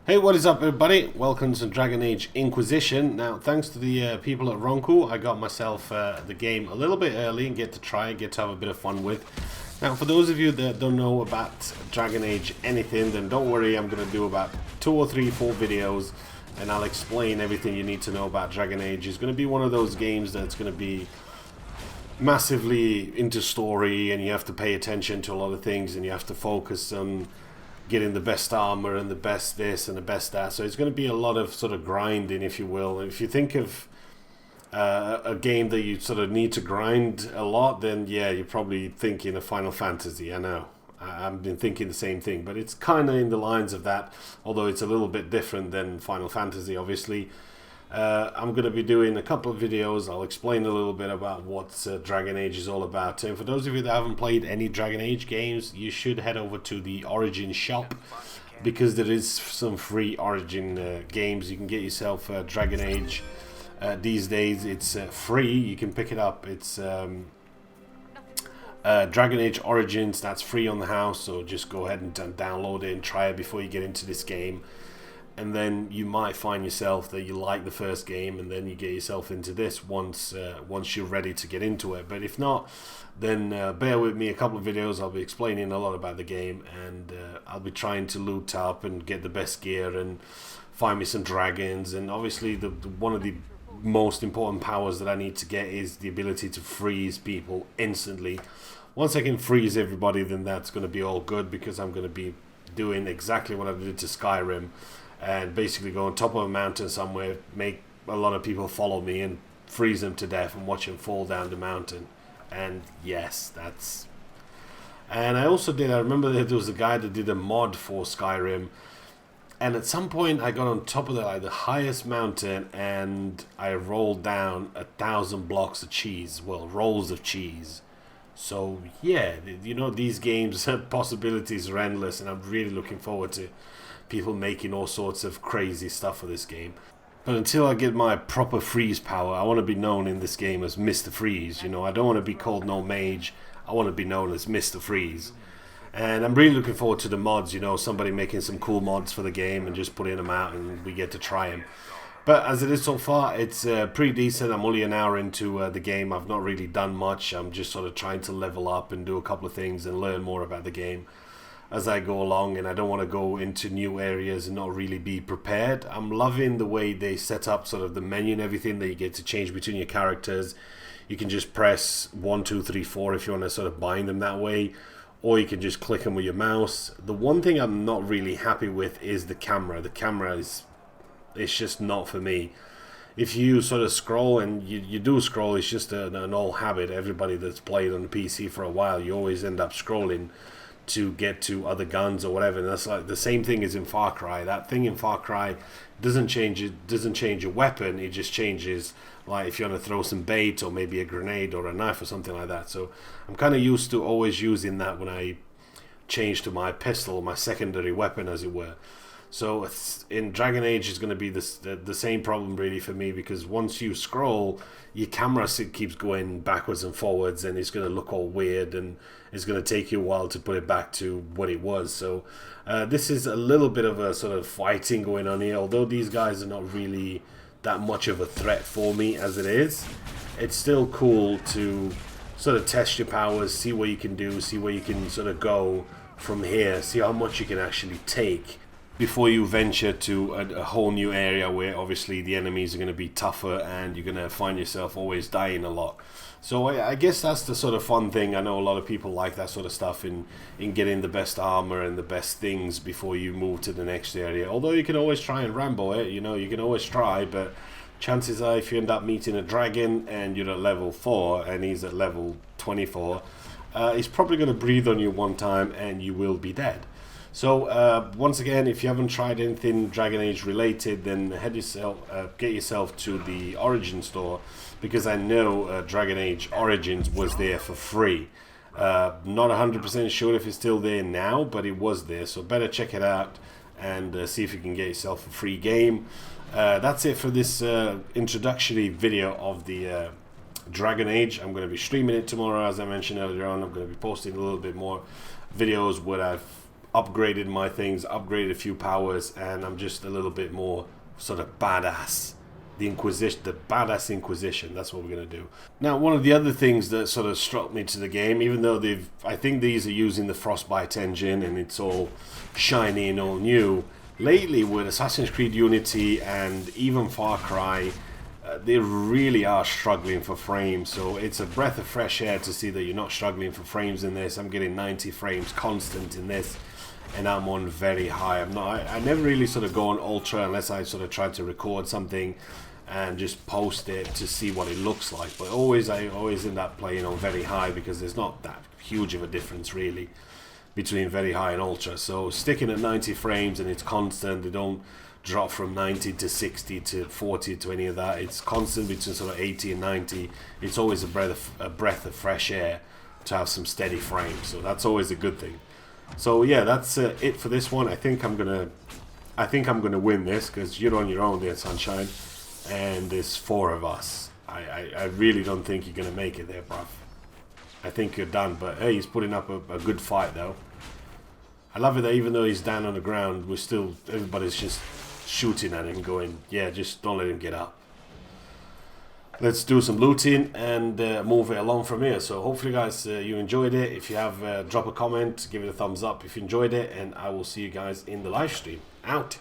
Hey, what is up, everybody? Welcome to Dragon Age Inquisition. Now, thanks to the people at Ronku, I got myself the game a little bit early and get to have a bit of fun with. Now, for those of you that don't know about Dragon Age anything, then don't worry, I'm going to do about 2 or 3, 4 videos and I'll explain everything you need to know about Dragon Age. It's going to be one of those games that's going to be massively into story, and you have to pay attention to a lot of things, and you have to focus on getting the best armor and the best this and the best that. So it's going to be a lot of sort of grinding, if you will. If you think of a game that you sort of need to grind a lot, then yeah, you're probably thinking of Final Fantasy. I know, I've been thinking the same thing, but it's kind of in the lines of that, although it's a little bit different than Final Fantasy, obviously. I'm going to be doing a couple of videos. I'll explain a little bit about what Dragon Age is all about. And for those of you that haven't played any Dragon Age games, you should head over to the Origin shop, because there is some free Origin games. You can get yourself Dragon Age. These days it's free. You can pick it up. It's Dragon Age Origins. That's free on the house, so just go ahead and download it and try it before you get into this game. And then you might find yourself that you like the first game, and then you get yourself into this once you're ready to get into it. But if not, then bear with me. A couple of videos I'll be explaining a lot about the game, and I'll be trying to loot up and get the best gear and find me some dragons. And obviously one of the most important powers that I need to get is the ability to freeze people instantly. Once I can freeze everybody, then that's going to be all good, because I'm going to be doing exactly what I did to Skyrim, and basically go on top of a mountain somewhere, make a lot of people follow me and freeze them to death and watch them fall down the mountain. And yes, that's... And I remember that there was a guy that did a mod for Skyrim, and at some point I got on top of the highest mountain, and I rolled down 1,000 blocks of cheese, well, rolls of cheese. So yeah, you know, these games, possibilities are endless, and I'm really looking forward to people making all sorts of crazy stuff for this game. But until I get my proper freeze power, I want to be known in this game as Mr. Freeze. You know, I don't want to be called no mage. I want to be known as Mr. Freeze. And I'm really looking forward to the mods, you know, somebody making some cool mods for the game and just putting them out, and we get to try them. But as it is so far, it's pretty decent. I'm only an hour into the game. I've not really done much. I'm just sort of trying to level up and do a couple of things and learn more about the game as I go along, and I don't want to go into new areas and not really be prepared. I'm loving the way they set up sort of the menu and everything, that you get to change between your characters. You can just press 1, 2, 3, 4 if you want to sort of bind them that way, or you can just click them with your mouse. The one thing I'm not really happy with is the camera. The camera it's just not for me. If you sort of scroll, and you do scroll, it's just an old habit. Everybody that's played on the PC for a while, you always end up scrolling to get to other guns or whatever, and that's like the same thing as in Far Cry. That thing in Far Cry doesn't change your weapon. It just changes, like, if you want to throw some bait or maybe a grenade or a knife or something like that. So I'm kind of used to always using that when I change to my pistol, my secondary weapon, as it were. So in Dragon Age, is going to be the same problem really for me, because once you scroll, your camera keeps going backwards and forwards, and it's going to look all weird, and it's going to take you a while to put it back to what it was. So this is a little bit of a sort of fighting going on here, although these guys are not really that much of a threat for me as it is. It's still cool to sort of test your powers, see what you can do, see where you can sort of go from here, see how much you can actually take before you venture to a whole new area where obviously the enemies are going to be tougher, and you're going to find yourself always dying a lot. So I guess that's the sort of fun thing. I know a lot of people like that sort of stuff, in getting the best armor and the best things before you move to the next area. Although you can always try and Rambo it, you know, you can always try, but chances are if you end up meeting a dragon and you're at level 4 and he's at level 24, he's probably going to breathe on you one time and you will be dead. So once again, if you haven't tried anything Dragon Age related, then get yourself to the Origin store, because I know Dragon Age Origins was there for free. Not 100% sure if it's still there now, but it was there, so better check it out and see if you can get yourself a free game. That's it for this introductory video of the Dragon Age. I'm going to be streaming it tomorrow, as I mentioned earlier on. I'm going to be posting a little bit more videos where I've upgraded my things, upgraded a few powers, and I'm just a little bit more sort of badass. The Inquisition, the badass Inquisition, that's what we're going to do. Now, one of the other things that sort of struck me to the game, even though I think these are using the Frostbite engine and it's all shiny and all new, lately with Assassin's Creed Unity and even Far Cry, they really are struggling for frames. So it's a breath of fresh air to see that you're not struggling for frames in this. I'm getting 90 frames constant in this, and I'm on very high. I never really sort of go on ultra unless I sort of try to record something and just post it to see what it looks like. But I always end up playing on very high because there's not that huge of a difference really between very high and ultra. So sticking at 90 frames and it's constant, they don't drop from 90 to 60 to 40 to any of that. It's constant between sort of 80 and 90. It's always a breath of fresh air to have some steady frames. So that's always a good thing. So yeah, that's it for this one. I think I'm gonna win this because you're on your own there, Sunshine, and there's 4 of us. I really don't think you're gonna make it there, bruv. I think you're done. But hey, he's putting up a good fight though. I love it that even though he's down on the ground, everybody's just shooting at him, going, yeah, just don't let him get up. Let's do some looting and move it along from here. So hopefully, guys, you enjoyed it. If you have, drop a comment, give it a thumbs up if you enjoyed it, and I will see you guys in the live stream. Out.